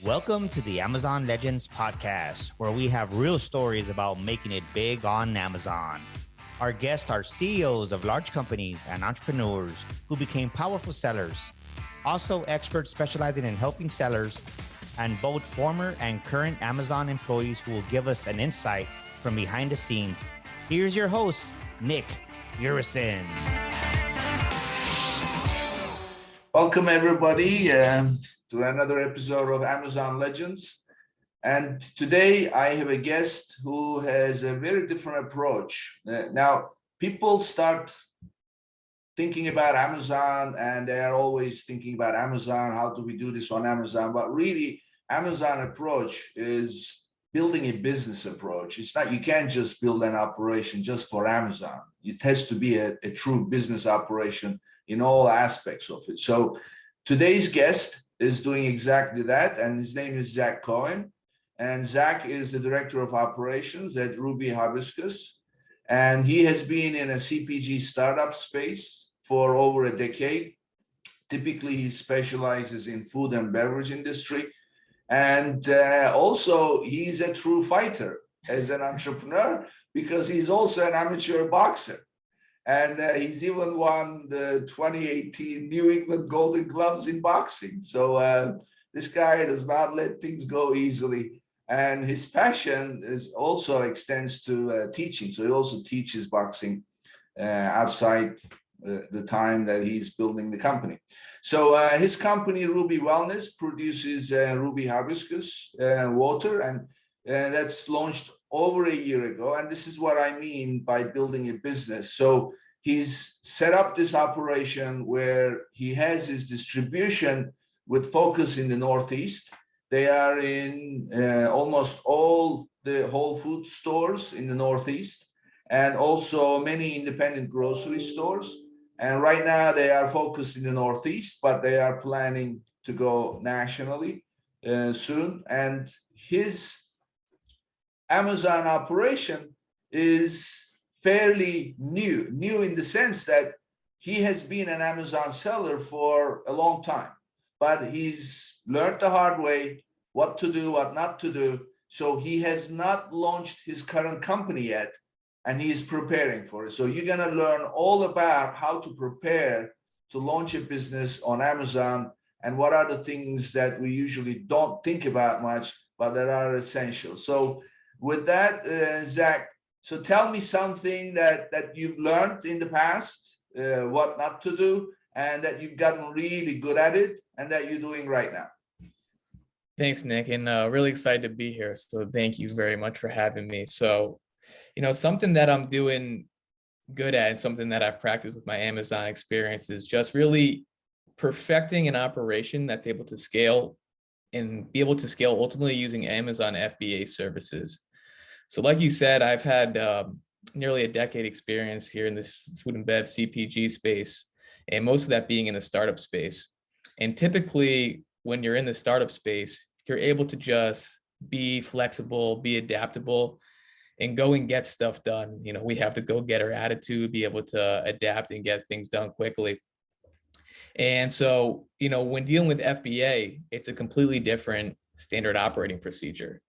Welcome to the Amazon Legends podcast, where we have real stories about making it big on Amazon. Our guests are CEOs of large companies and entrepreneurs who became powerful sellers, also experts specializing in helping sellers, and both former and current Amazon employees who will give us an insight from behind the scenes. Here's your host, Nick Urison. Welcome, everybody, to another episode of Amazon Legends. And today I have a guest who has a very different approach. Now, people start thinking about Amazon and they are always thinking about Amazon. How do we do this on Amazon? But really, Amazon approach is building a business approach. It's not, you can't just build an operation just for Amazon. It has to be a true business operation in all aspects of it. So today's guest is doing exactly that, and his name is Zach Cohen. And Zach is the director of operations at Ruby Hibiscus. And he has been in a CPG startup space for over a decade. Typically, he specializes in food and beverage industry. And also, he's a true fighter as an entrepreneur because he's also an amateur boxer. And he's even won the 2018 New England Golden Gloves in boxing. So this guy does not let things go easily. And his passion is also extends to teaching. So he also teaches boxing outside the time that he's building the company. So his company, Ruby Wellness, produces Ruby Hibiscus water, and that's launched over a year ago. And this is what I mean by building a business. So he's set up this operation where he has his distribution with focus in the Northeast. They are in almost all the Whole Food stores in the Northeast, and also many independent grocery stores. And right now they are focused in the Northeast, but they are planning to go nationally soon. And his Amazon operation is fairly new in the sense that he has been an Amazon seller for a long time, but he's learned the hard way what to do, what not to do. So he has not launched his current company yet, and he's preparing for it. So you're going to learn all about how to prepare to launch a business on Amazon and what are the things that we usually don't think about much, but that are essential. So with that, Zach, so tell me something that you've learned in the past, what not to do, and that you've gotten really good at it and that you're doing right now. Thanks, Nick, and really excited to be here. So thank you very much for having me. So, something that I'm doing good at and something that I've practiced with my Amazon experience is just really perfecting an operation that's able to scale and be able to scale ultimately using Amazon FBA services. So like you said, I've had nearly a decade experience here in this food and bev CPG space, and most of that being in the startup space. And typically when you're in the startup space, you're able to just be flexible, be adaptable, and go and get stuff done. We have the go-getter attitude, be able to adapt and get things done quickly. And so, when dealing with FBA, it's a completely different standard operating procedure.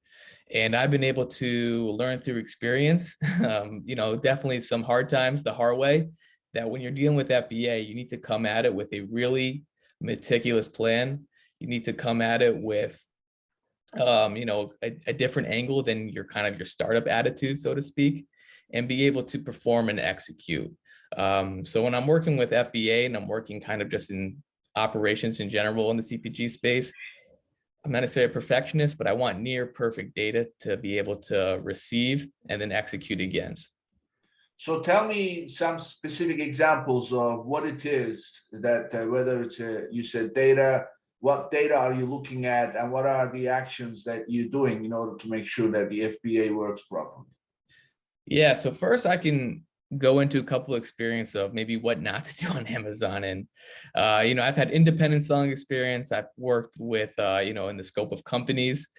And I've been able to learn through experience, definitely some hard times the hard way, that when you're dealing with FBA, you need to come at it with a really meticulous plan. You need to come at it with, a different angle than your startup attitude, so to speak, and be able to perform and execute. So when I'm working with FBA and I'm working kind of just in operations in general in the CPG space, I'm not necessarily a perfectionist, but I want near perfect data to be able to receive and then execute against. So tell me some specific examples of what it is that, whether it's, you said data, what data are you looking at, and what are the actions that you're doing in order to make sure that the FBA works properly? Yeah, so first I can go into a couple of experience of maybe what not to do on Amazon. And, I've had independent selling experience. I've worked with, in the scope of companies,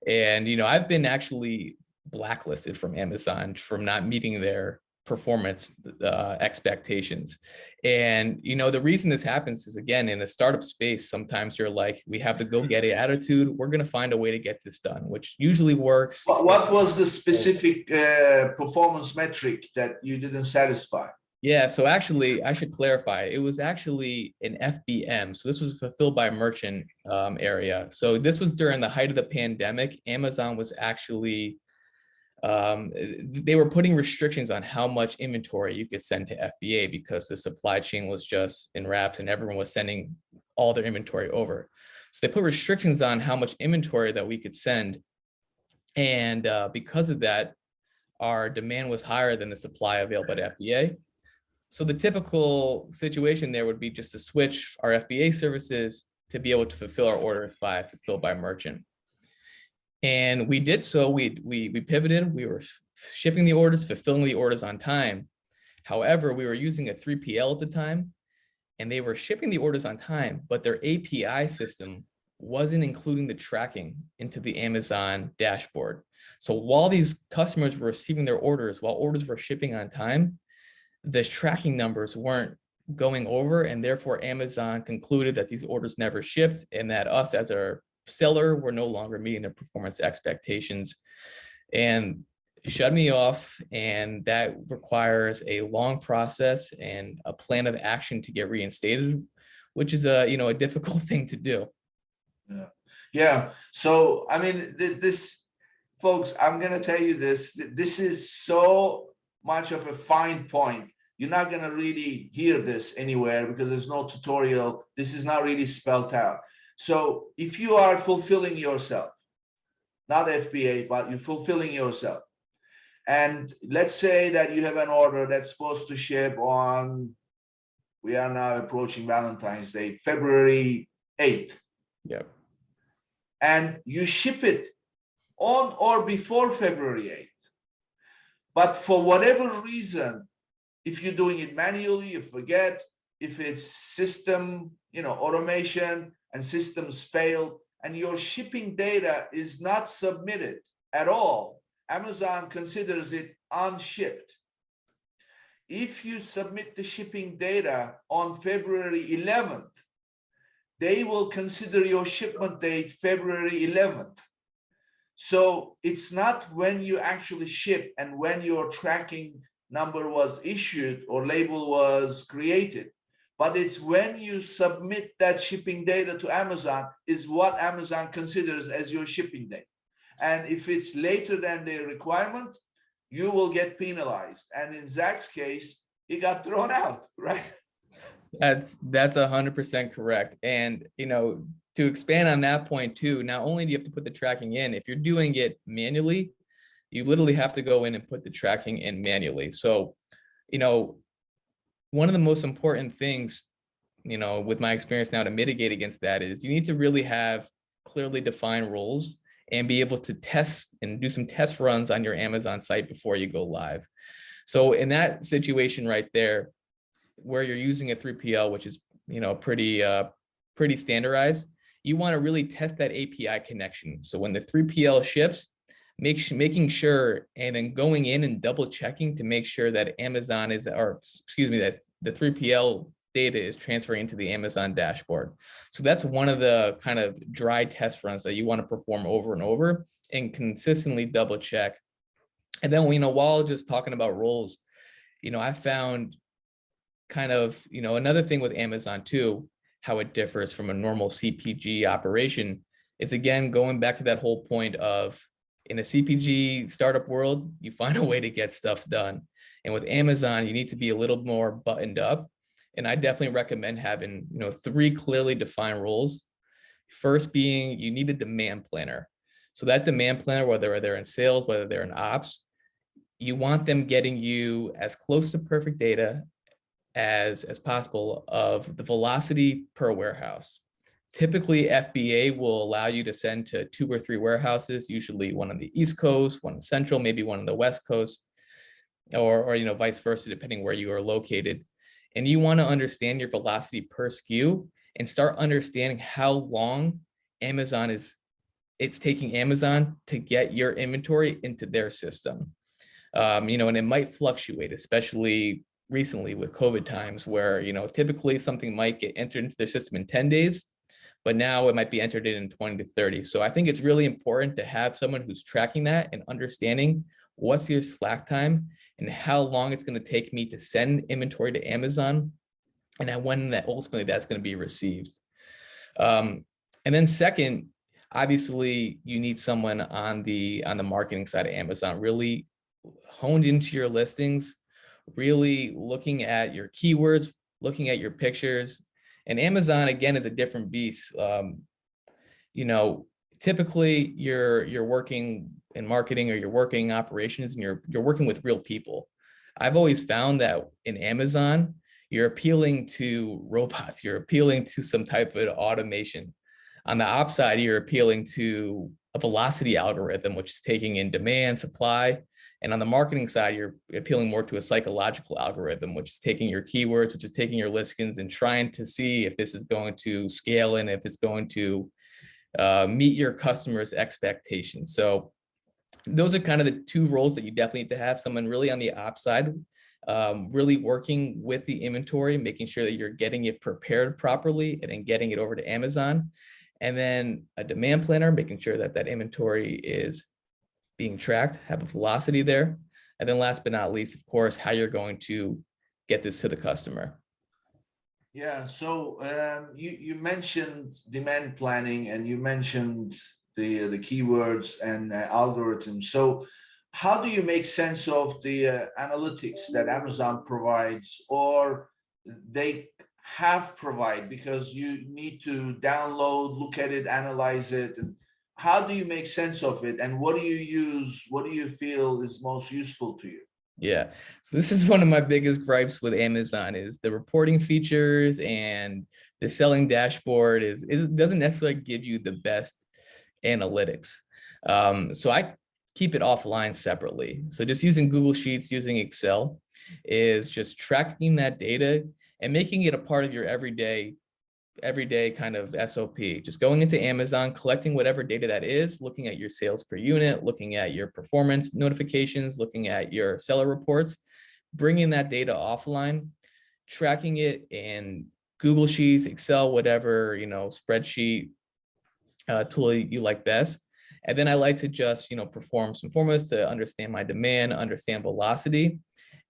and, I've been actually blacklisted from Amazon from not meeting their performance expectations. And, the reason this happens is, again, in a startup space, sometimes you're like, we have the go-get-it attitude. We're going to find a way to get this done, which usually works. What was the specific performance metric that you didn't satisfy? Yeah, so actually, I should clarify. It was actually an FBM. So this was fulfilled by merchant area. So this was during the height of the pandemic. Amazon was actually they were putting restrictions on how much inventory you could send to FBA because the supply chain was just in wraps and everyone was sending all their inventory over. So they put restrictions on how much inventory that we could send. And because of that, our demand was higher than the supply available at FBA. So the typical situation there would be just to switch our FBA services to be able to fulfill our orders by fulfilled by merchant. And we did so. We pivoted. We were shipping the orders, fulfilling the orders on time. However, we were using a 3PL at the time, and they were shipping the orders on time, but their API system wasn't including the tracking into the Amazon dashboard. So while these customers were receiving their orders, while orders were shipping on time, the tracking numbers weren't going over, and therefore Amazon concluded that these orders never shipped and that us as a seller were no longer meeting their performance expectations and shut me off. And that requires a long process and a plan of action to get reinstated, which is a difficult thing to do. Yeah. So, I mean, this, folks, I'm going to tell you this. This is so much of a fine point. You're not going to really hear this anywhere because there's no tutorial. This is not really spelled out. So if you are fulfilling yourself, not FBA, but you're fulfilling yourself, and let's say that you have an order that's supposed to ship on, we are now approaching Valentine's Day, February 8th. Yep. And you ship it on or before February 8th. But for whatever reason, if you're doing it manually, you forget, if it's system, automation and systems fail, and your shipping data is not submitted at all, Amazon considers it unshipped. If you submit the shipping data on February 11th, they will consider your shipment date February 11th. So it's not when you actually ship and when your tracking number was issued or label was created, but it's when you submit that shipping data to Amazon is what Amazon considers as your shipping date. And if it's later than their requirement, you will get penalized. And in Zach's case, he got thrown out, right? That's 100% correct. And, to expand on that point too, not only do you have to put the tracking in, if you're doing it manually, you literally have to go in and put the tracking in manually. So, one of the most important things, with my experience now to mitigate against that is you need to really have clearly defined roles and be able to test and do some test runs on your Amazon site before you go live. So in that situation right there, where you're using a 3PL, which is, pretty standardized, you want to really test that API connection. So when the 3PL ships, making sure and then going in and double checking to make sure that that the 3PL data is transferring into the Amazon dashboard. So that's one of the kind of dry test runs that you want to perform over and over and consistently double check. And then, while just talking about roles, I found kind of, another thing with Amazon too, how it differs from a normal CPG operation is, again, going back to that whole point of, in a CPG startup world, you find a way to get stuff done. And with Amazon, you need to be a little more buttoned up. And I definitely recommend having, 3 clearly defined roles. First being, you need a demand planner. So that demand planner, whether they're in sales, whether they're in ops, you want them getting you as close to perfect data as possible of the velocity per warehouse. Typically, FBA will allow you to send to 2 or 3 warehouses, usually one on the East Coast, one Central, maybe one on the West Coast, or vice versa, depending where you are located. And you want to understand your velocity per SKU and start understanding how long it's taking Amazon to get your inventory into their system. And it might fluctuate, especially recently with COVID times where, typically something might get entered into their system in 10 days, but now it might be entered in 20 to 30. So I think it's really important to have someone who's tracking that and understanding what's your slack time and how long it's going to take me to send inventory to Amazon and when that ultimately that's going to be received. And then second, obviously you need someone on the marketing side of Amazon, really honed into your listings, really looking at your keywords, looking at your pictures. And Amazon, again, is a different beast. Typically you're working in marketing or you're working operations and you're working with real people. I've always found that in Amazon, you're appealing to robots, you're appealing to some type of automation. On the ops side, you're appealing to a velocity algorithm, which is taking in demand, supply. And on the marketing side, you're appealing more to a psychological algorithm, which is taking your keywords, which is taking your listings and trying to see if this is going to scale and if it's going to meet your customers' expectations. So those are kind of the two roles that you definitely need to have. Someone really on the ops side, really working with the inventory, making sure that you're getting it prepared properly and then getting it over to Amazon. And then a demand planner, making sure that that inventory is being tracked, have a velocity there. And then last but not least, of course, how you're going to get this to the customer. Yeah, so you mentioned demand planning and you mentioned the keywords and algorithms. So how do you make sense of the analytics that Amazon provides or they have provide, because you need to download, look at it, analyze it, and how do you make sense of it, and what do you use, what do you feel is most useful to you? Yeah, so this is one of my biggest gripes with Amazon is the reporting features and the selling dashboard it doesn't necessarily give you the best analytics. So I keep it offline separately. So just using Google Sheets, using Excel is just tracking that data and making it a part of your everyday kind of SOP. Just going into Amazon, collecting whatever data that is, looking at your sales per unit, looking at your performance notifications, looking at your seller reports, bringing that data offline, tracking it in Google Sheets, Excel, whatever, spreadsheet tool you like best. And then I like to just, perform some formulas to understand my demand, understand velocity.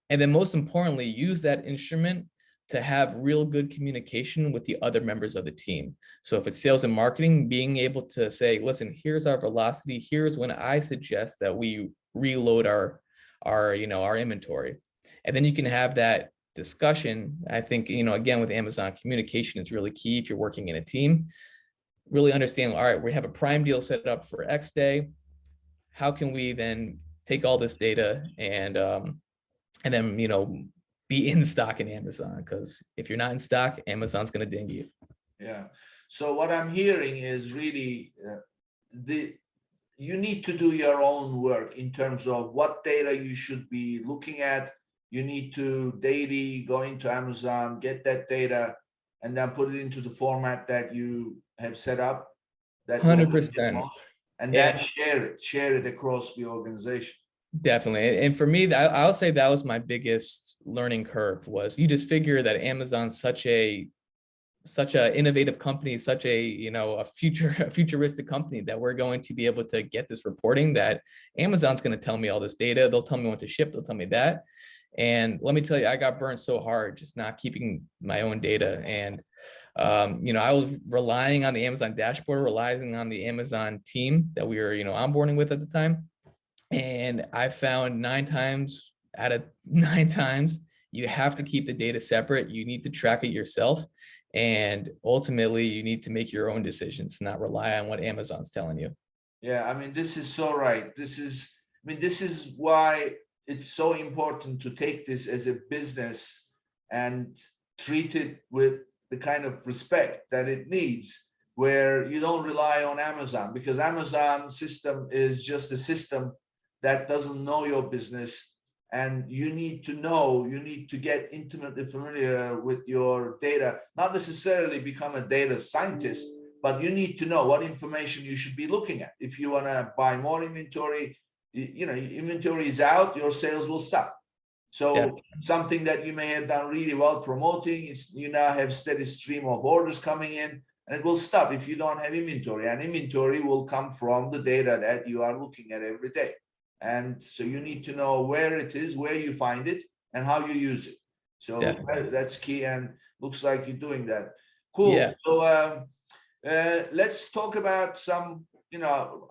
And then most importantly, use that instrument to have real good communication with the other members of the team. So if it's sales and marketing, being able to say, listen, here's our velocity. Here's when I suggest that we reload our inventory. And then you can have that discussion. I think, again, with Amazon, communication is really key if you're working in a team. Really understand, all right, we have a prime deal set up for X day. How can we then take all this data and then, be in stock in Amazon? Because if you're not in stock, Amazon's going to ding you. Yeah. So what I'm hearing is really you need to do your own work in terms of what data you should be looking at. You need to daily go into Amazon, get that data, and then put it into the format that you have set up. That 100%. And then share it across the organization. Definitely. And for me, I'll say that was my biggest learning curve was you just figure that Amazon's such a innovative company, such a futuristic company that we're going to be able to get this reporting that Amazon's going to tell me all this data. They'll tell me what to ship. They'll tell me that. And let me tell you, I got burned so hard just not keeping my own data. And, I was relying on the Amazon dashboard, relying on the Amazon team that we were, onboarding with at the time. And I found 9 times out of 9 times, you have to keep the data separate. You need to track it yourself. And ultimately, you need to make your own decisions, not rely on what Amazon's telling you. Yeah, I mean, this is so right. This is why it's so important to take this as a business and treat it with the kind of respect that it needs, where you don't rely on Amazon, because Amazon system is just a system that doesn't know your business. And you need to get intimately familiar with your data, not necessarily become a data scientist, but you need to know what information you should be looking at. If you want to buy more inventory, inventory is out, your sales will stop. So something that you may have done really well promoting, you now have steady stream of orders coming in, and it will stop if you don't have inventory. And inventory will come from the data that you are looking at every day. And so you need to know where it is, where you find it, and how you use it. So that's key, and looks like you're doing that. Cool. Yeah. So let's talk about some,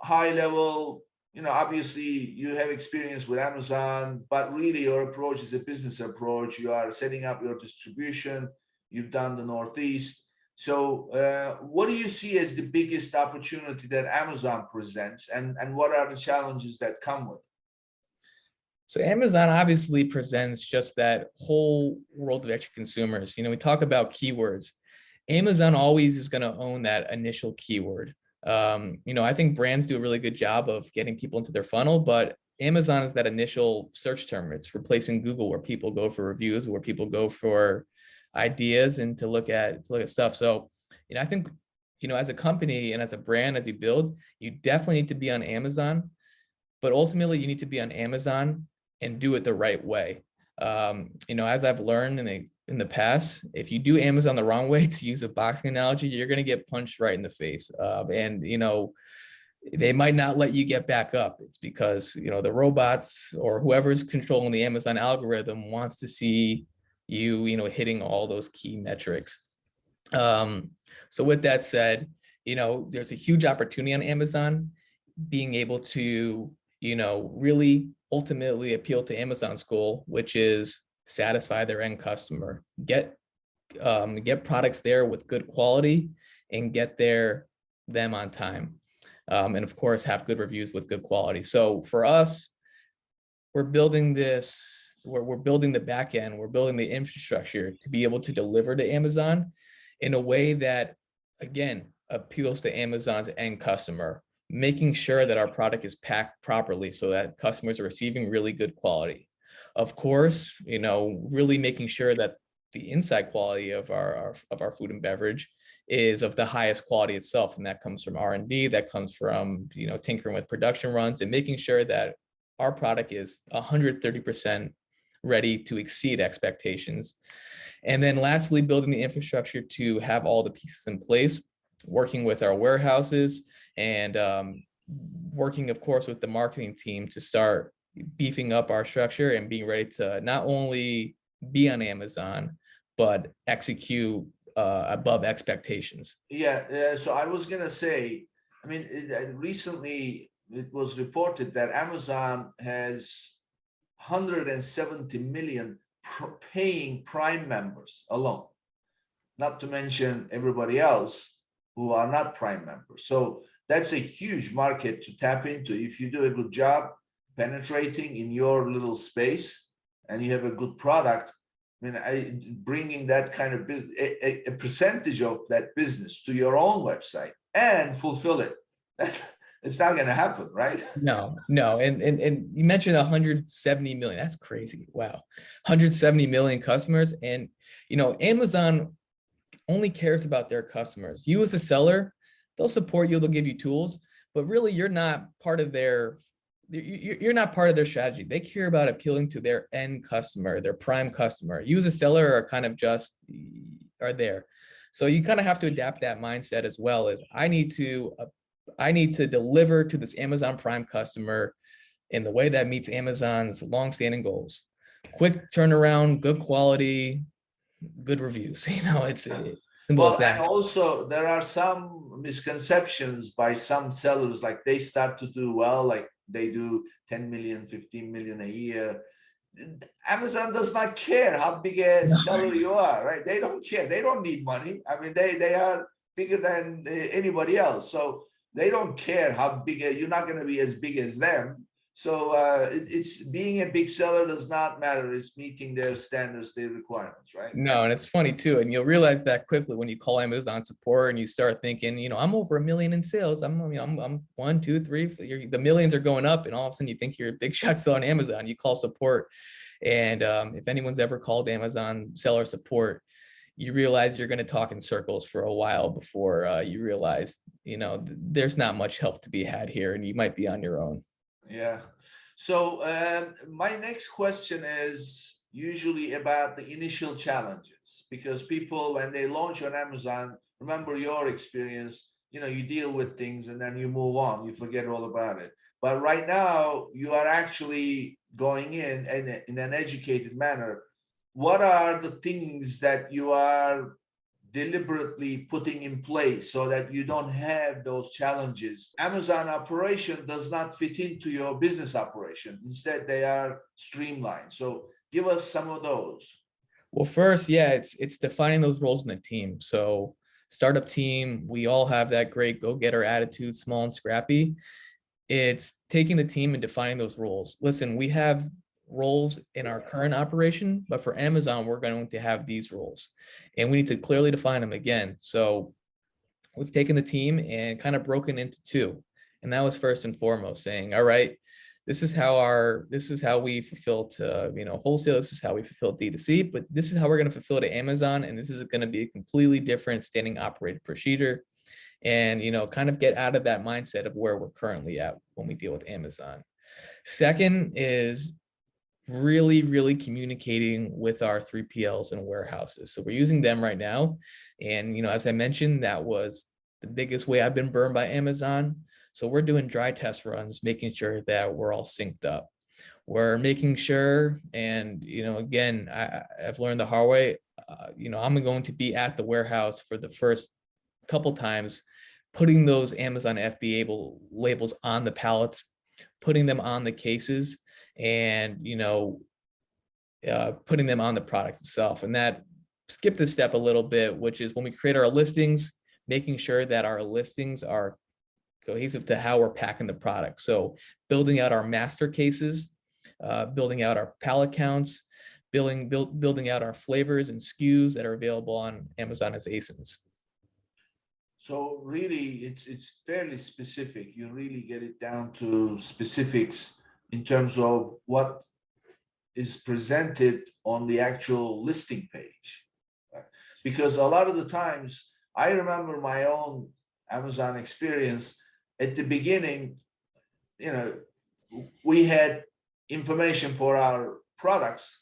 high level. Obviously you have experience with Amazon, but really your approach is a business approach. You are setting up your distribution. You've done the Northeast. So what do you see as the biggest opportunity that Amazon presents, and what are the challenges that come with it? So Amazon obviously presents just that whole world of extra consumers. We talk about keywords. Amazon always is going to own that initial keyword. I think brands do a really good job of getting people into their funnel, but Amazon is that initial search term. It's replacing Google, where people go for reviews, where people go for ideas and to look at stuff. So, I think, as a company and as a brand, as you build, you definitely need to be on Amazon, but ultimately you need to be on Amazon and do it the right way. As I've learned in the past, if you do Amazon the wrong way, to use a boxing analogy, you're going to get punched right in the face. And they might not let you get back up. It's because, the robots or whoever's controlling the Amazon algorithm wants to see you, hitting all those key metrics. So with that said, there's a huge opportunity on Amazon, being able to, really ultimately appeal to Amazon's goal, which is satisfy their end customer, get products there with good quality, and get them on time. And of course, have good reviews with good quality. So for us, we're building we're building the back end, we're building the infrastructure to be able to deliver to Amazon in a way that, again, appeals to Amazon's end customer, making sure that our product is packed properly so that customers are receiving really good quality. Of course, really making sure that the inside quality of our food and beverage is of the highest quality itself. And that comes from R&D, that comes from, tinkering with production runs, and making sure that our product is 130% ready to exceed expectations. And then lastly, building the infrastructure to have all the pieces in place, working with our warehouses, and working, of course, with the marketing team to start beefing up our structure and being ready to not only be on Amazon, but execute above expectations. Yeah, so I was going to say, recently it was reported that Amazon has 170 million paying Prime members alone, not to mention everybody else who are not Prime members. So that's a huge market to tap into if you do a good job penetrating in your little space and you have a good product. Bringing that kind of business, a percentage of that business to your own website and fulfill it. It's not going to happen, right? No. And you mentioned 170 million. That's crazy. Wow. 170 million customers. And, Amazon only cares about their customers. You as a seller, they'll support you, they'll give you tools, but really you're not part of their strategy. They care about appealing to their end customer, their prime customer. You as a seller are kind of just are there. So you kind of have to adapt that mindset as well. As I need to deliver to this Amazon Prime customer in the way that meets Amazon's longstanding goals. Quick turnaround, good quality, good reviews. It's simple as that. And also there are some misconceptions by some sellers, like they start to do well, like they do 10 million, 15 million a year. Amazon does not care how big a seller you are, right? They don't care. They don't need money. They are bigger than anybody else. So they don't care how big, you're not going to be as big as them. So it's being a big seller does not matter. It's meeting their standards, their requirements, right? No, and it's funny too. And you'll realize that quickly when you call Amazon support and you start thinking, I'm over 1 million in sales. I'm 1, 2, 3. The millions are going up, and all of a sudden you think you're a big shot still on Amazon. You call support, and if anyone's ever called Amazon seller support, you realize you're going to talk in circles for a while before you realize, there's not much help to be had here, and you might be on your own. Yeah. So my next question is usually about the initial challenges, because people, when they launch on Amazon, remember your experience, you deal with things and then you move on, you forget all about it. But right now, you are actually going in an educated manner. What are the things that you are deliberately putting in place so that you don't have those challenges? Amazon operation does not fit into your business operation. Instead, they are streamlined. So give us some of those. Well, first, yeah, it's defining those roles in the team. So startup team, we all have that great go-getter attitude, small and scrappy. It's taking the team and defining those roles. Listen, we have roles in our current operation, but for Amazon, we're going to have these roles and we need to clearly define them again. So we've taken the team and kind of broken into two. And that was first and foremost saying, all right, this is how we fulfill to, wholesale. This is how we fulfill D2C, but this is how we're going to fulfill to Amazon. And this is going to be a completely different standing operated procedure. And, kind of get out of that mindset of where we're currently at when we deal with Amazon. Second is really, really communicating with our 3PLs and warehouses. So we're using them right now. And, as I mentioned, that was the biggest way I've been burned by Amazon. So we're doing dry test runs, making sure that we're all synced up. We're making sure, and, again, I've learned the hard way, I'm going to be at the warehouse for the first couple times, putting those Amazon FBA labels on the pallets, putting them on the cases, and putting them on the products itself. And that skipped a step a little bit, which is when we create our listings, making sure that our listings are cohesive to how we're packing the product. So building out our master cases, building out our pallet counts, building out our flavors and SKUs that are available on Amazon as ASINs. So really, it's fairly specific. You really get it down to specifics in terms of what is presented on the actual listing page. Right? Because a lot of the times, I remember my own Amazon experience at the beginning, we had information for our products,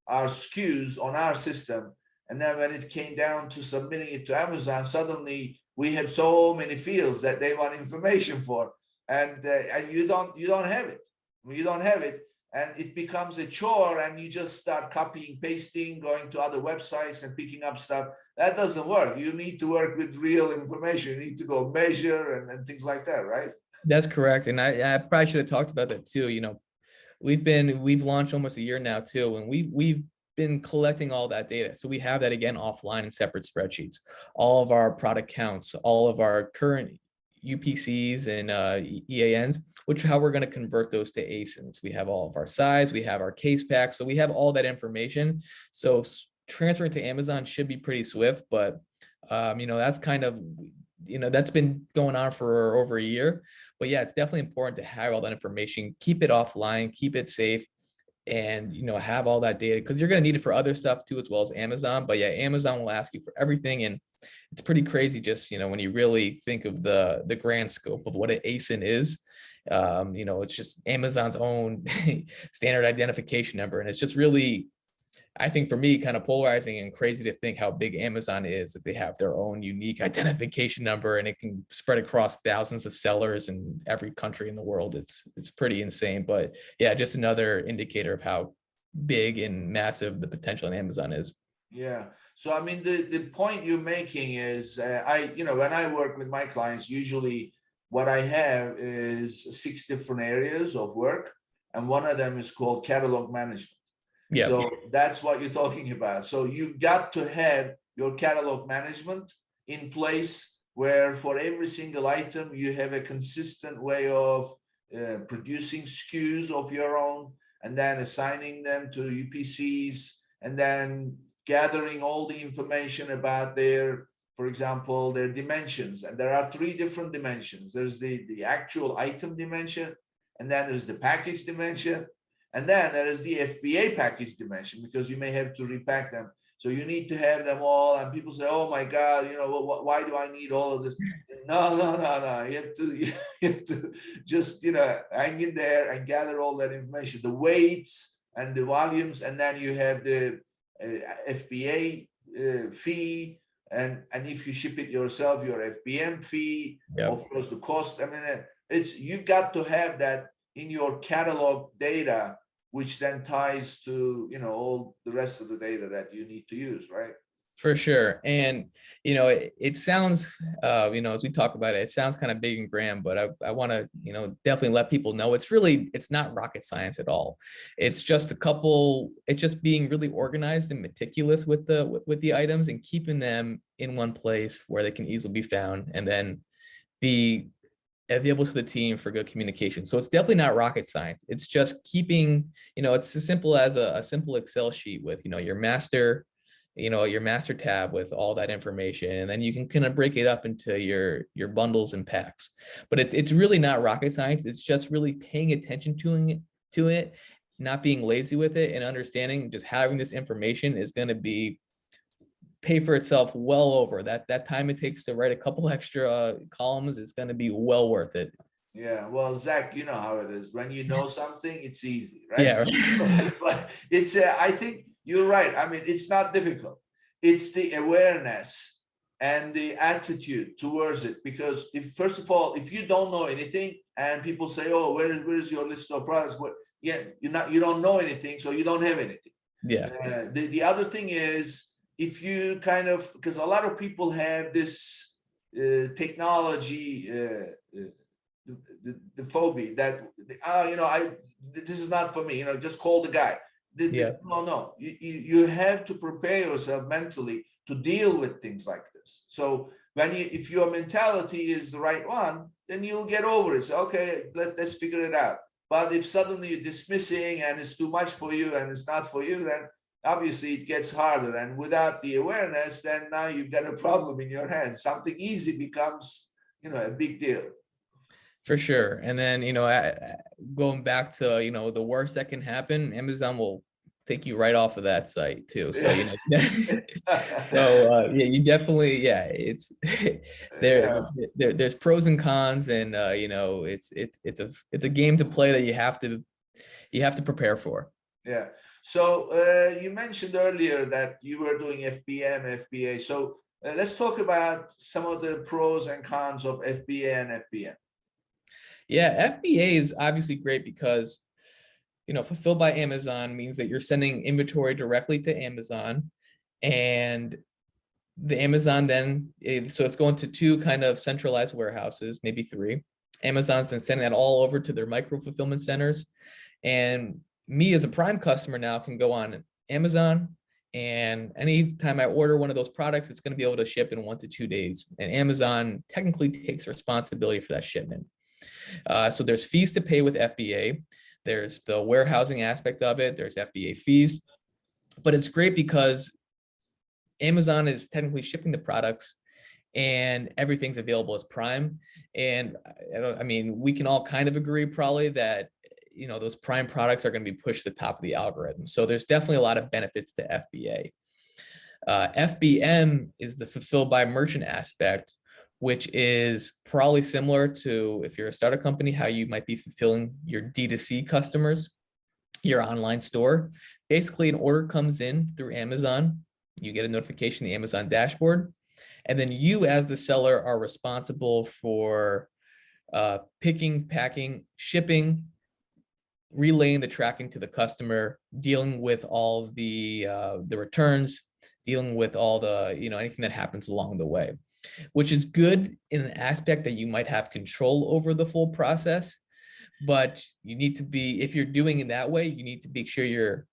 our SKUs on our system. And then when it came down to submitting it to Amazon, suddenly we have so many fields that they want information for, and you don't have it. You don't have it, and it becomes a chore, and you just start copying, pasting, going to other websites and picking up stuff. That doesn't work. You need to work with real information. You need to go measure and things like that, right? That's correct. And I probably should have talked about that too. We've launched almost a year now too, and we've been collecting all that data. So we have that again offline in separate spreadsheets, all of our product counts, all of our current UPCs and EANs, which how we're going to convert those to ASINs. We have all of our size, we have our case packs. So we have all that information. So transferring to Amazon should be pretty swift, but that's kind of, that's been going on for over a year. But yeah, it's definitely important to have all that information, keep it offline, keep it safe, and have all that data, because you're going to need it for other stuff too, as well as Amazon. But yeah, Amazon will ask you for everything, and it's pretty crazy just when you really think of the grand scope of what an ASIN is. It's just Amazon's own standard identification number, and it's just really, I think for me, kind of polarizing and crazy to think how big Amazon is, that they have their own unique identification number and it can spread across thousands of sellers in every country in the world. It's pretty insane. But yeah, just another indicator of how big and massive the potential in Amazon is. Yeah. So I mean, the point you're making is, when I work with my clients, usually what I have is 6 different areas of work, and one of them is called catalog management. Yeah. So that's what you're talking about. So you got to have your catalog management in place, where for every single item, you have a consistent way of producing SKUs of your own, and then assigning them to UPCs, and then gathering all the information about for example, their dimensions. And there are 3 different dimensions. There's the actual item dimension, and then there's the package dimension, and then there is the FBA package dimension, because you may have to repack them. So you need to have them all. And people say, oh my God, why do I need all of this? No, no, no, no. You have to just, hang in there and gather all that information, the weights and the volumes. And then you have the FBA fee. And if you ship it yourself, your FBM fee, Yep. of course, the cost. I mean, you got to have that in your catalog data, which then ties to, all the rest of the data that you need to use, right? For sure. And, it sounds, as we talk about it, it sounds kind of big and grand, but I want to, definitely let people know it's not rocket science at all. It's just it's just being really organized and meticulous with the items and keeping them in one place where they can easily be found, and then be available to the team for good communication. So it's definitely not rocket science. It's just keeping, it's as simple as a simple Excel sheet with, your master tab with all that information, and then you can kind of break it up into your bundles and packs. But it's really not rocket science. It's just really paying attention to it, not being lazy with it, and understanding just having this information is going to pay for itself well over that time it takes to write a couple extra columns is going to be well worth it. Yeah, well, Zach, you know how it is. When you know something, it's easy, right? Yeah, right. But it's, I think you're right. I mean, it's not difficult. It's the awareness and the attitude towards it. Because first of all, if you don't know anything and people say, oh, where is your list of products? You don't know anything, so you don't have anything. Yeah. The other thing is, if you because a lot of people have this technology, the phobia that, this is not for me, just call the guy. No, you have to prepare yourself mentally to deal with things like this. So if your mentality is the right one, then you'll get over it. So, okay, let's figure it out. But if suddenly you're dismissing and it's too much for you and it's not for you, then obviously it gets harder. And without the awareness, then now you've got a problem in your hands. Something easy becomes, a big deal. For sure. And then, going back to, the worst that can happen, Amazon will take you right off of that site too. So, you definitely, it's there's pros and cons, and, it's a game to play that you have to prepare for. Yeah. So you mentioned earlier that you were doing FBM, FBA. So let's talk about some of the pros and cons of FBA and FBM. Yeah, FBA is obviously great because, fulfilled by Amazon means that you're sending inventory directly to Amazon, and the Amazon then, so it's going to two kind of centralized warehouses, maybe three. Amazon's then sending that all over to their micro fulfillment centers. And me as a Prime customer now can go on Amazon, and anytime I order one of those products, it's going to be able to ship in 1 to 2 days. And Amazon technically takes responsibility for that shipment. So there's fees to pay with FBA. There's the warehousing aspect of it. There's FBA fees, but it's great because Amazon is technically shipping the products and everything's available as Prime. And we can all kind of agree probably that, those Prime products are going to be pushed to the top of the algorithm. So there's definitely a lot of benefits to FBA. FBM is the fulfilled by merchant aspect, which is probably similar to, if you're a startup company, how you might be fulfilling your D2C customers, your online store. Basically, an order comes in through Amazon. You get a notification in the Amazon dashboard, and then you as the seller are responsible for picking, packing, shipping, relaying the tracking to the customer, dealing with all of the returns, dealing with all the, anything that happens along the way, which is good in an aspect that you might have control over the full process. But you need to be, if you're doing it that way, you need to make sure you're,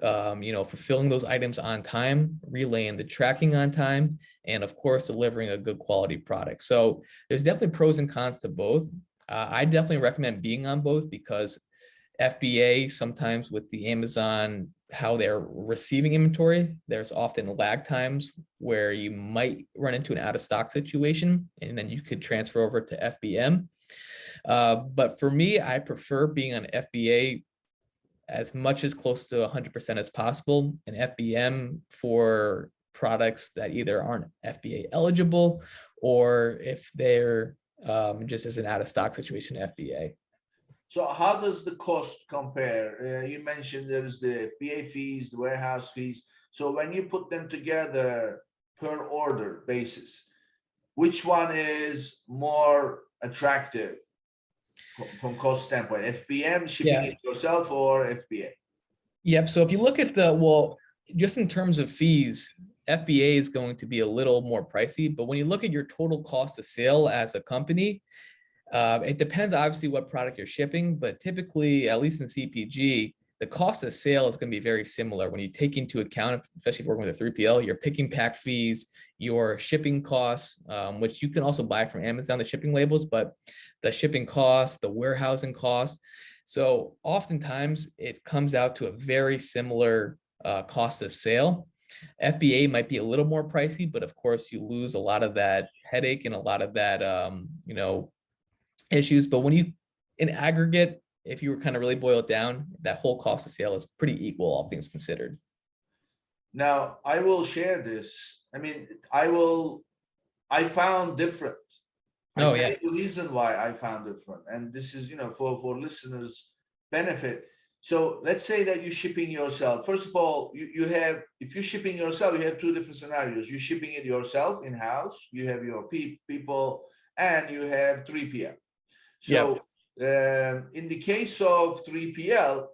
fulfilling those items on time, relaying the tracking on time, and of course, delivering a good quality product. So there's definitely pros and cons to both. I definitely recommend being on both because FBA, sometimes with the Amazon, how they're receiving inventory, there's often lag times where you might run into an out of stock situation, and then you could transfer over to FBM. But for me, I prefer being on FBA as much as close to 100% as possible, and FBM for products that either aren't FBA eligible or if they're just as an out of stock situation, FBA. So how does the cost compare? You mentioned there's the FBA fees, the warehouse fees. So when you put them together per order basis, which one is more attractive from cost standpoint? FBM, shipping it yourself, or FBA? Yep. So if you look at just in terms of fees, FBA is going to be a little more pricey, but when you look at your total cost of sale as a company, it depends obviously what product you're shipping, but typically, at least in CPG, the cost of sale is going to be very similar when you take into account, especially if you're working with a 3PL, your picking pack fees, your shipping costs, which you can also buy from Amazon, the shipping labels, but the shipping costs, the warehousing costs. So oftentimes it comes out to a very similar cost of sale. FBA might be a little more pricey, but of course you lose a lot of that headache and a lot of that, issues. But when you, in aggregate, if you were kind of really boil it down, that whole cost of sale is pretty equal, all things considered. Now, I will share this. I mean, I found different. I'll tell you the reason why I found different. And this is, for listeners' benefit. So let's say that you're shipping yourself. First of all, if you're shipping yourself, you have two different scenarios. You're shipping it yourself in-house, you have your people, and you have 3PL. So in the case of 3PL,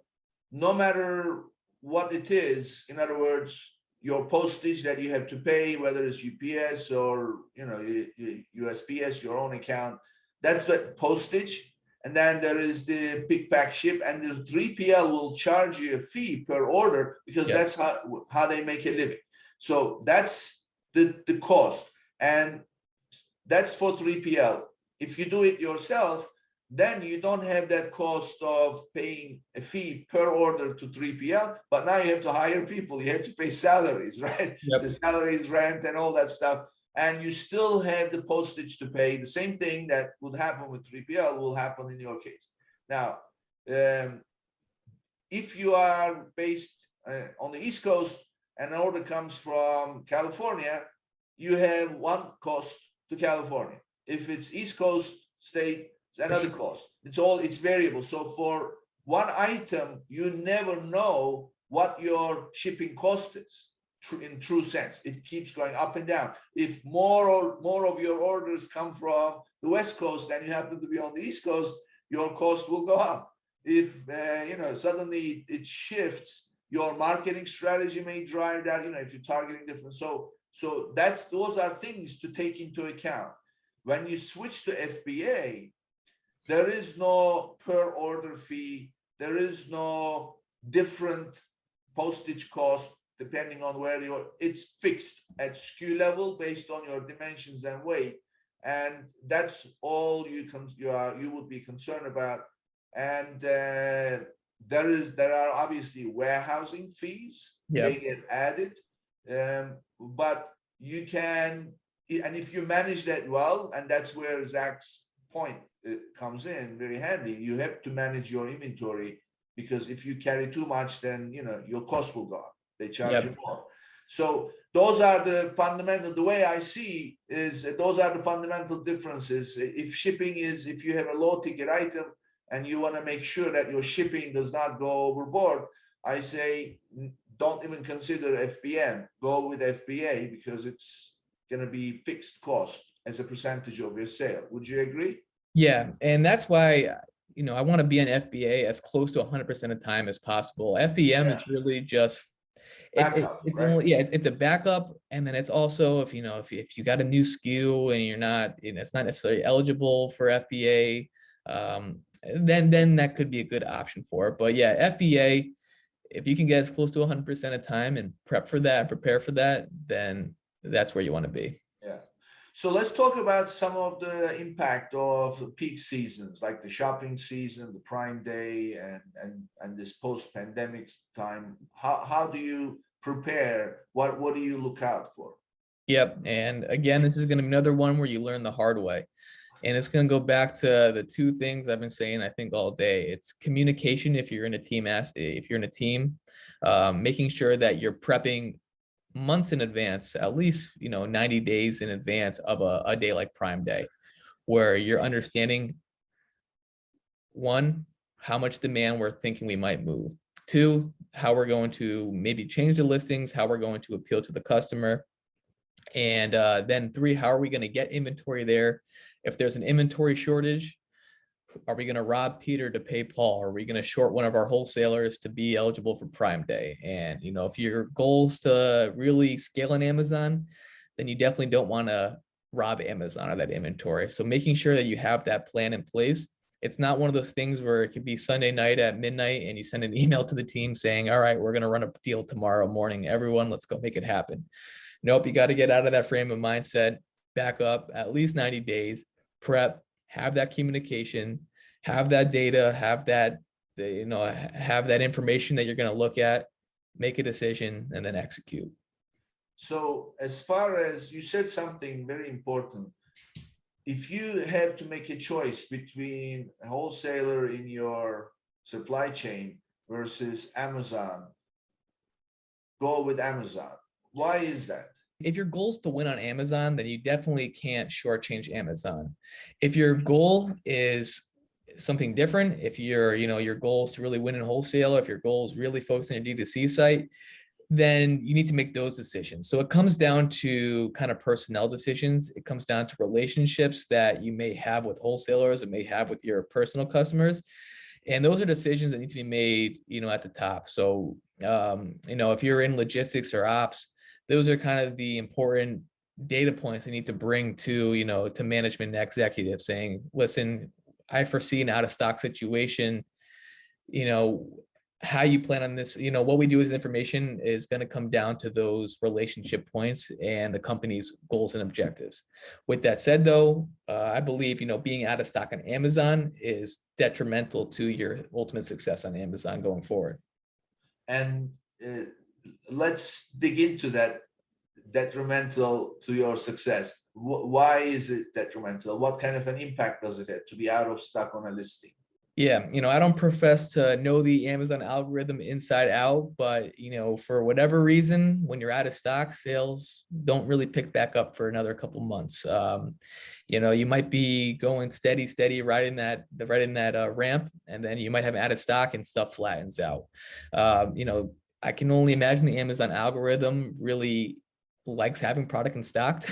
no matter what it is, in other words, your postage that you have to pay, whether it's UPS or USPS, your own account, that's the postage. And then there is the pick, pack, ship, and the 3PL will charge you a fee per order because that's how they make a living. So that's the cost, and that's for 3PL. If you do it yourself, then you don't have that cost of paying a fee per order to 3PL, but now you have to hire people, you have to pay salaries, right? So salaries, rent, and all that stuff. And you still have the postage to pay. The same thing that would happen with 3PL will happen in your case. Now, if you are based on the East Coast and an order comes from California, you have one cost to California. If it's East Coast state, it's another cost. It's variable. So for one item, you never know what your shipping cost is. In true sense, it keeps going up and down. If more of your orders come from the West Coast and you happen to be on the East Coast, your cost will go up. If suddenly it shifts, your marketing strategy may drive that. If you're targeting different, so those are things to take into account. When you switch to FBA, there is no per order fee. There is no different postage cost depending on where it's fixed at SKU level based on your dimensions and weight. And that's all you would be concerned about. And there are obviously warehousing fees. They get added. But you can, and if you manage that well, and that's where Zach's point comes in very handy, you have to manage your inventory, because if you carry too much, then your cost will go up. They charge you more. So those are the fundamental, the way I see is those are the fundamental differences. If you have a low ticket item and you want to make sure that your shipping does not go overboard, I say don't even consider FBM. Go with FBA because it's going to be fixed cost as a percentage of your sale. Would you agree? Yeah, and that's why I want to be an FBA as close to 100% of the time as possible. FBM, it's really just it's right? Only it's a backup, and then it's also if you got a new SKU and you're not, it's not necessarily eligible for FBA, then that could be a good option for it. But yeah, FBA, if you can get as close to 100% of the time and prepare for that, then that's where you want to be. Yeah. So let's talk about some of the impact of peak seasons, like the shopping season, the Prime Day, and this post-pandemic time. How do you prepare? What do you look out for? Yep. And again, this is going to be another one where you learn the hard way. And it's going to go back to the two things I've been saying, I think, all day. It's communication if you're in a team, making sure that you're prepping months in advance, at least 90 days in advance of a day like Prime Day, where you're understanding, one, how much demand we're thinking we might move. Two, how we're going to maybe change the listings, how we're going to appeal to the customer. And then three, how are we going to get inventory there? If there's an inventory shortage, are we going to rob Peter to pay Paul? Are we going to short one of our wholesalers to be eligible for Prime Day? And, if your goal is to really scale on Amazon, then you definitely don't want to rob Amazon of that inventory. So making sure that you have that plan in place. It's not one of those things where it could be Sunday night at midnight and you send an email to the team saying, all right, we're going to run a deal tomorrow morning. Everyone, let's go make it happen. Nope, you got to get out of that frame of mindset, back up at least 90 days, prep, have that communication, have that data, have that information that you're going to look at, make a decision, and then execute. So as far as you said something very important, if you have to make a choice between a wholesaler in your supply chain versus Amazon, go with Amazon. Why is that? If your goal is to win on Amazon, then you definitely can't shortchange Amazon. If your goal is something different, if your goal is to really win in wholesale, if your goal is really focusing on your D2C site, then you need to make those decisions. So it comes down to kind of personnel decisions. It comes down to relationships that you may have with wholesalers and may have with your personal customers. And those are decisions that need to be made, at the top. So, if you're in logistics or ops, those are kind of the important data points they need to bring to, to management and executives saying, listen, I foresee an out of stock situation, how you plan on this, what we do with information is going to come down to those relationship points and the company's goals and objectives. With that said, though, I believe, being out of stock on Amazon is detrimental to your ultimate success on Amazon going forward. And let's dig into that. Detrimental to your success. Why is it detrimental? What kind of an impact does it have to be out of stock on a listing? Yeah, I don't profess to know the Amazon algorithm inside out, but for whatever reason, when you're out of stock, sales don't really pick back up for another couple months. You might be going steady, riding that ramp, and then you might have out of stock and stuff flattens out. I can only imagine the Amazon algorithm really likes having product in stock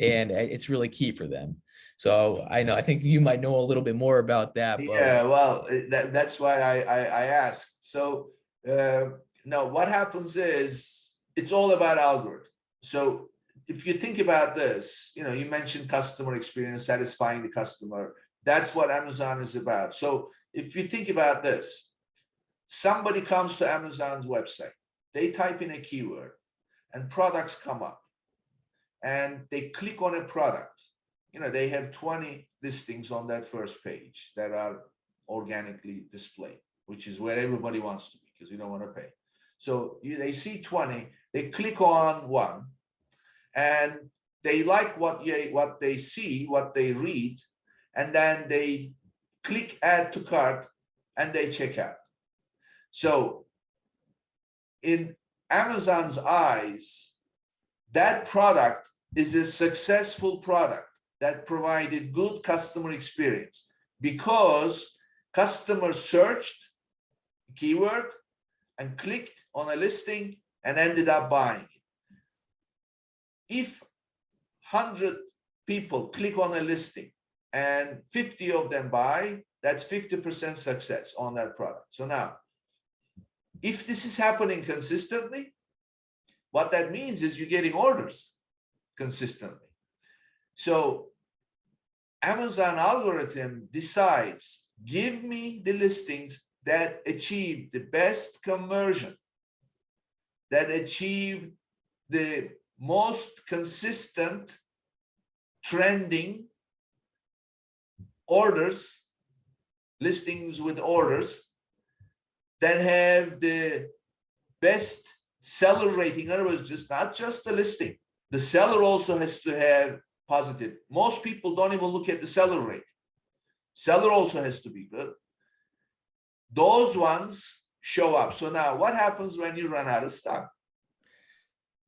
and it's really key for them. So I think you might know a little bit more about that. But yeah, well, that's why I asked. So now what happens is it's all about algorithm. So if you think about this, you mentioned customer experience, satisfying the customer. That's what Amazon is about. So if you think about this, somebody comes to Amazon's website, they type in a keyword and products come up and they click on a product. They have 20 listings on that first page that are organically displayed, which is where everybody wants to be because you don't want to pay. So they see 20, they click on one and they like what they see, what they read, and then they click add to cart and they check out. So in Amazon's eyes, that product is a successful product that provided good customer experience because customers searched keyword and clicked on a listing and ended up buying it. If 100 people click on a listing and 50 of them buy, that's 50% success on that product. So now, if this is happening consistently, what that means is you're getting orders consistently. So Amazon algorithm decides, give me the listings that achieve the best conversion, that achieve the most consistent trending orders, listings with orders, that have the best seller rating. In other words, not just the listing. The seller also has to have positive. Most people don't even look at the seller rate. Seller also has to be good. Those ones show up. So now what happens when you run out of stock?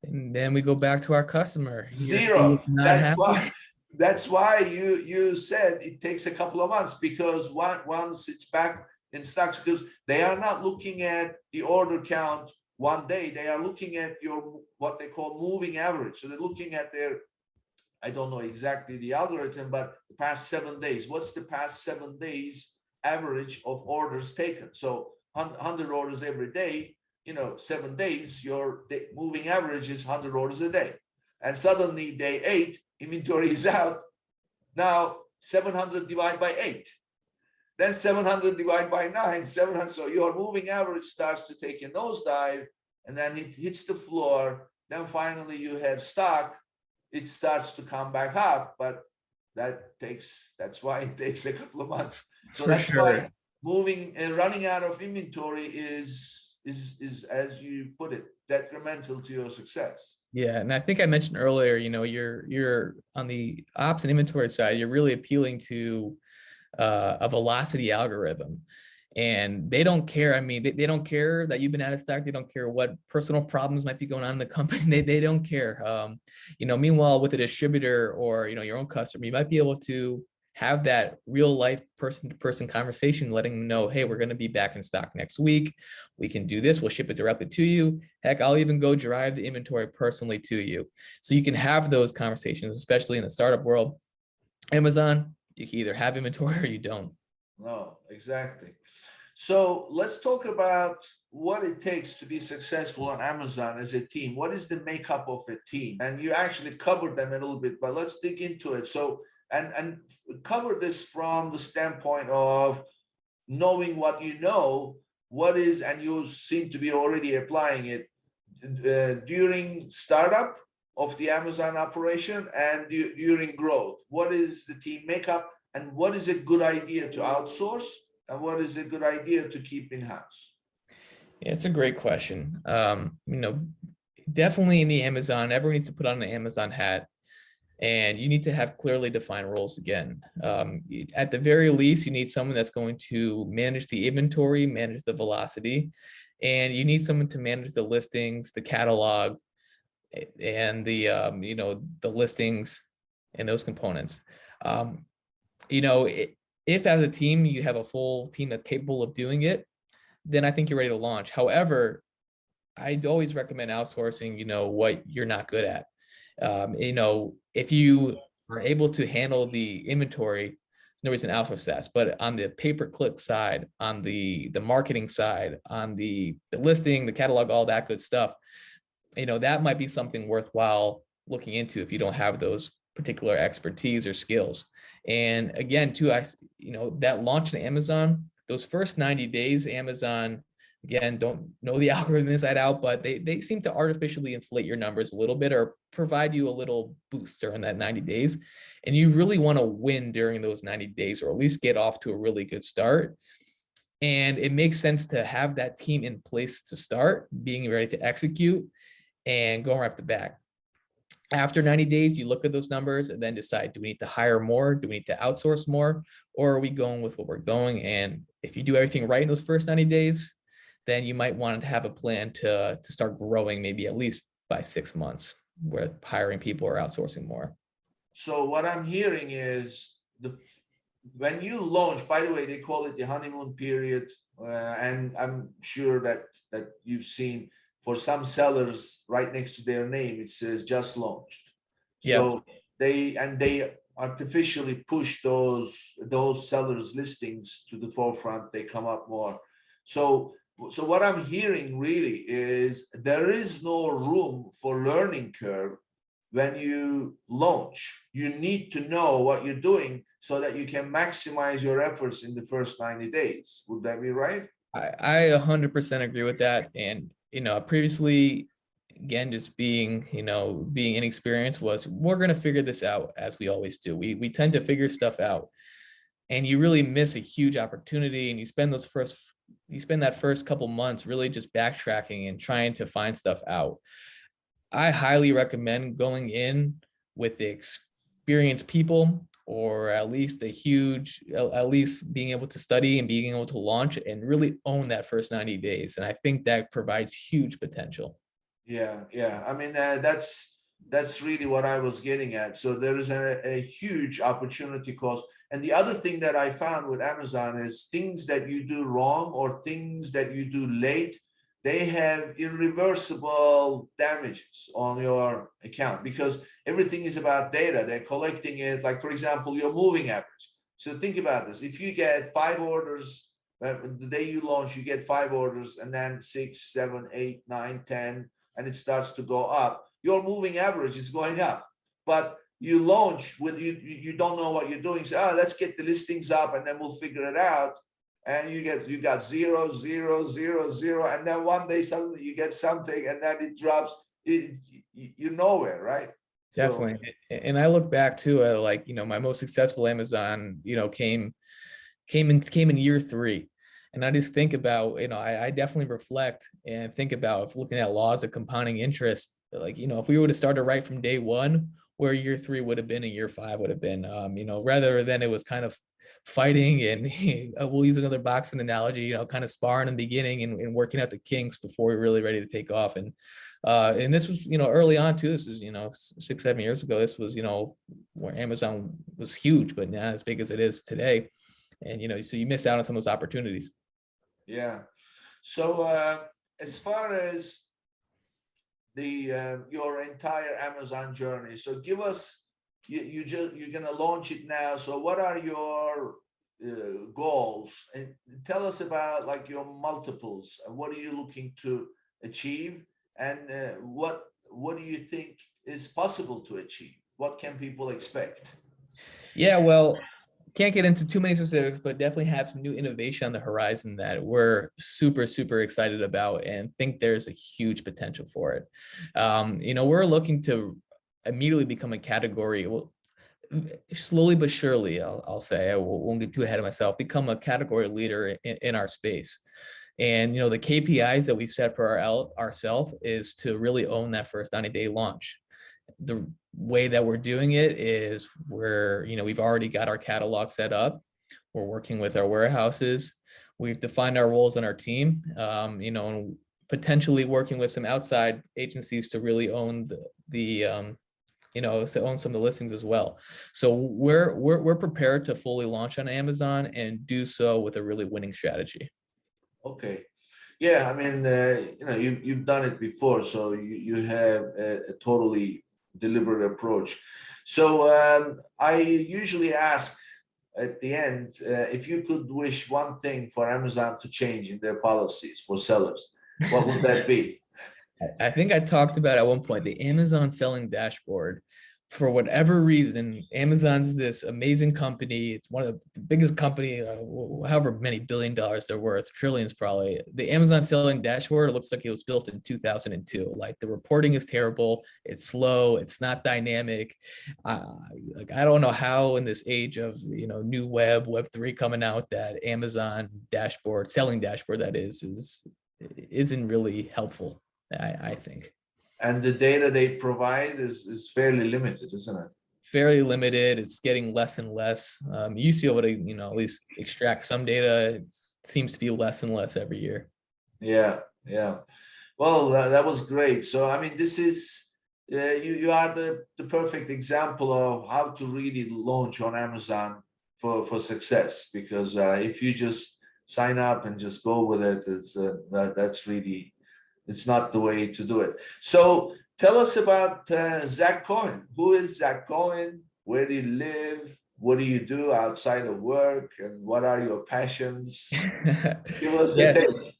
And then we go back to our customer. Zero. Not happy. That's why you said it takes a couple of months, because once it's back in stocks, because they are not looking at the order count one day. They are looking at your what they call moving average. So they're looking at their, I don't know exactly the algorithm, but the past 7 days. What's the past 7 days average of orders taken? So 100 orders every day, 7 days, your moving average is 100 orders a day. And suddenly day 8, inventory is out. Now 700 divided by 8. Then 700 divided by 9, 700. So your moving average starts to take a nosedive, and then it hits the floor. Then finally you have stock. It starts to come back up, but that's why it takes a couple of months. So that's why moving and running out of inventory is, as you put it, detrimental to your success. Yeah, and I think I mentioned earlier, you're on the ops and inventory side, you're really appealing to a velocity algorithm, and they don't care. I mean, they don't care that you've been out of stock. They don't care what personal problems might be going on in the company. They don't care. Meanwhile, with a distributor or your own customer, you might be able to have that real life person-to-person conversation, letting them know, hey, we're going to be back in stock next week. We can do this. We'll ship it directly to you. Heck, I'll even go drive the inventory personally to you. So you can have those conversations, especially in the startup world. Amazon, you can either have inventory or you don't. No, exactly. So let's talk about what it takes to be successful on Amazon as a team. What is the makeup of a team? And you actually covered them a little bit, but let's dig into it. So, and cover this from the standpoint of knowing what you know, and you seem to be already applying it during startup of the Amazon operation and during growth. What is the team makeup, and what is a good idea to outsource, and what is a good idea to keep in-house? Yeah, it's a great question. Definitely in the Amazon, everyone needs to put on an Amazon hat, and you need to have clearly defined roles again. At the very least, you need someone that's going to manage the inventory, manage the velocity, and you need someone to manage the listings, the catalog, and the listings and those components. If as a team you have a full team that's capable of doing it, then I think you're ready to launch. However, I'd always recommend outsourcing, what you're not good at. If you are able to handle the inventory, there's no reason to outsource that. But on the pay-per-click side, on the marketing side, on the listing, the catalog, all that good stuff, that might be something worthwhile looking into if you don't have those particular expertise or skills. And again, too, that launch in Amazon, those first 90 days, Amazon, again, don't know the algorithm inside out, but they seem to artificially inflate your numbers a little bit or provide you a little boost during that 90 days. And you really want to win during those 90 days, or at least get off to a really good start. And it makes sense to have that team in place to start, being ready to execute and going right off the bat. After 90 days, you look at those numbers and then decide, do we need to hire more? Do we need to outsource more? Or are we going with what we're going? And if you do everything right in those first 90 days, then you might want to have a plan to start growing, maybe at least by 6 months, with hiring people or outsourcing more. So what I'm hearing is when you launch, by the way, they call it the honeymoon period. And I'm sure that you've seen, for some sellers, right next to their name, it says just launched. Yep. So they artificially push those sellers' listings to the forefront. They come up more. So what I'm hearing really is there is no room for learning curve when you launch. You need to know what you're doing so that you can maximize your efforts in the first 90 days. Would that be right? I 100% agree with that. And previously, again, just being inexperienced, we're going to figure this out, as we always do. We tend to figure stuff out, and you really miss a huge opportunity. And you spend that first couple months really just backtracking and trying to find stuff out. I highly recommend going in with experienced people, or at least at least being able to study and being able to launch and really own that first 90 days. And I think that provides huge potential. Yeah, yeah. I mean, that's really what I was getting at. So there is a huge opportunity cost. And the other thing that I found with Amazon is things that you do wrong or things that you do late, they have irreversible damages on your account because everything is about data. They're collecting it, like, for example, your moving average. So think about this. If you get 5 orders, the day you launch, you get 5 orders, and then 6, 7, 8, 9, 10, and it starts to go up, your moving average is going up. But you launch with you don't know what you're doing. So let's get the listings up and then we'll figure it out. And you got 0, 0, 0, 0, and then one day suddenly you get something and then it drops. You're nowhere, right? Definitely. And I look back to like, my most successful Amazon, came in year 3. And I just think about, I definitely reflect and think about looking at laws of compounding interest. Like, if we would have started right from day 1, where year 3 would have been and year 5 would have been, rather than it was kind of fighting and we'll use another boxing analogy, kind of sparring in the beginning and working out the kinks before we're really ready to take off. And this was, early on too. This is, 6, 7 years ago. This was, where Amazon was huge, but not as big as it is today. And, so you miss out on some of those opportunities. Yeah. So as far as the your entire Amazon journey, so give us, you're going to launch it now. So what are your goals? And tell us about like your multiples. What are you looking to achieve? And what do you think is possible to achieve? What can people expect? Yeah, well, can't get into too many specifics, but definitely have some new innovation on the horizon that we're super, super excited about and think there's a huge potential for it. We're looking to immediately become a category, well, slowly but surely, I'll say, I won't get too ahead of myself, become a category leader in our space. And, the KPIs that we've set for ourselves is to really own that first 90-day launch. The way that we're doing it is we've already got our catalog set up. We're working with our warehouses. We've defined our roles on our team, and potentially working with some outside agencies to really own to own some of the listings as well. So we're prepared to fully launch on Amazon and do so with a really winning strategy. Okay. Yeah, I mean, you've done it before, so you have a totally deliberate approach. So I usually ask at the end, if you could wish one thing for Amazon to change in their policies for sellers, what would that be? I think I talked about at one point the Amazon selling dashboard. For whatever reason, Amazon's this amazing company. It's one of the biggest company, however many $1 billion they're worth, trillions probably. The Amazon selling dashboard, it looks like it was built in 2002. Like the reporting is terrible. It's slow. It's not dynamic. Like I don't know how in this age of new Web3 coming out, that Amazon dashboard, selling dashboard that isn't really helpful. I think. And the data they provide is fairly limited, isn't it? Fairly limited. It's getting less and less. You used to be able to, at least extract some data. It seems to be less and less every year. Yeah, yeah. Well, that was great. So, I mean, this is, you are the perfect example of how to really launch on Amazon for success. Because if you just sign up and just go with it, that's really, it's not the way to do it. So tell us about Zach Cohen. Who is Zach Cohen? Where do you live? What do you do outside of work? And what are your passions? Give us a take.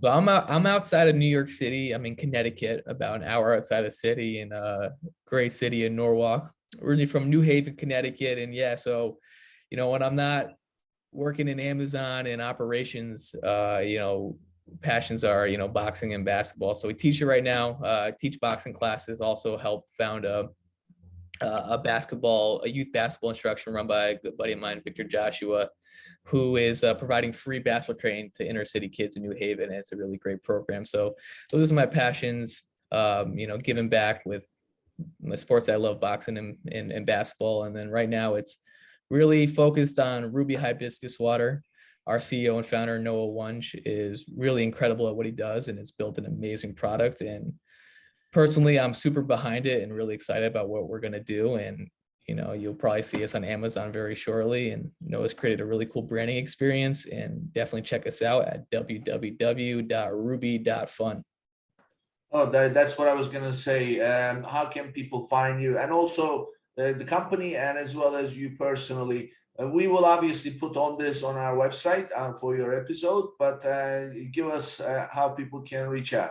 So I'm outside of New York City. I'm in Connecticut, about an hour outside the city, in a great city in Norwalk. Originally from New Haven, Connecticut. And yeah, so when I'm not working in Amazon and operations, passions are boxing and basketball. So we teach it right now. Teach boxing classes. Also help found a youth basketball instruction run by a good buddy of mine, Victor Joshua, who is providing free basketball training to inner city kids in New Haven. And it's a really great program. So those are my passions. Giving back with my sports, I love boxing and basketball. And then right now it's really focused on ruby hibiscus water. Our CEO and founder, Noah Wunsch, is really incredible at what he does and has built an amazing product. And personally, I'm super behind it and really excited about what we're going to do. And, you'll probably see us on Amazon very shortly. And Noah's created a really cool branding experience, and definitely check us out at www.ruby.fun. Oh, that's what I was going to say. How can people find you? And also the company, and as well as you personally. We will obviously put on this on our website for your episode, but give us how people can reach out.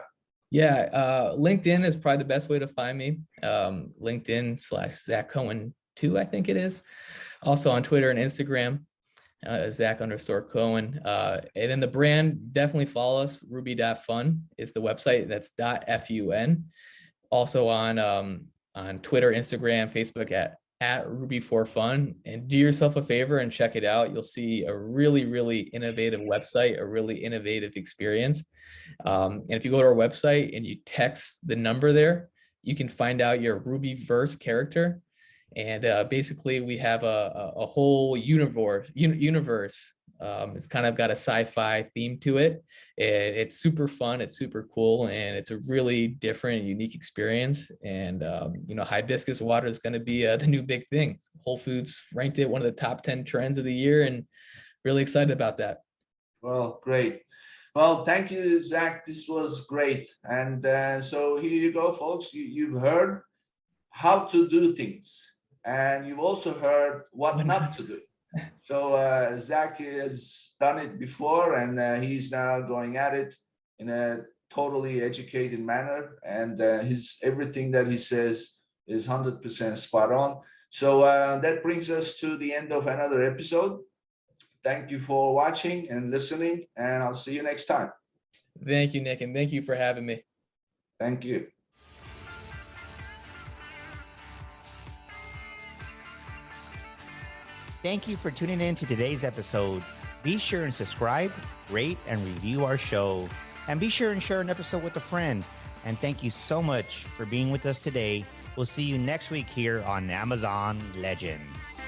Yeah, LinkedIn is probably the best way to find me. LinkedIn/Zach Cohen 2, I think it is. Also on Twitter and Instagram, Zach_Cohen. And then the brand, definitely follow us. Ruby.fun is the website. That's .fun. Also on Twitter, Instagram, Facebook at Ruby4Fun. And do yourself a favor and check it out. You'll see a really, really innovative website, a really innovative experience. And if you go to our website and you text the number there, you can find out your Ruby verse character. And basically we have a whole universe. It's kind of got a sci-fi theme to it. It's super fun. It's super cool. And it's a really different, unique experience. And, hibiscus water is going to be the new big thing. Whole Foods ranked it one of the top 10 trends of the year, and really excited about that. Well, great. Well, thank you, Zach. This was great. And so here you go, folks. You've heard how to do things, and you've also heard what not to do. So Zach has done it before, and he's now going at it in a totally educated manner. And everything that he says is 100% spot on. So that brings us to the end of another episode. Thank you for watching and listening, and I'll see you next time. Thank you, Nick, and thank you for having me. Thank you. Thank you for tuning in to today's episode. Be sure and subscribe, rate, and review our show. And be sure and share an episode with a friend. And thank you so much for being with us today. We'll see you next week here on Amazon Legends.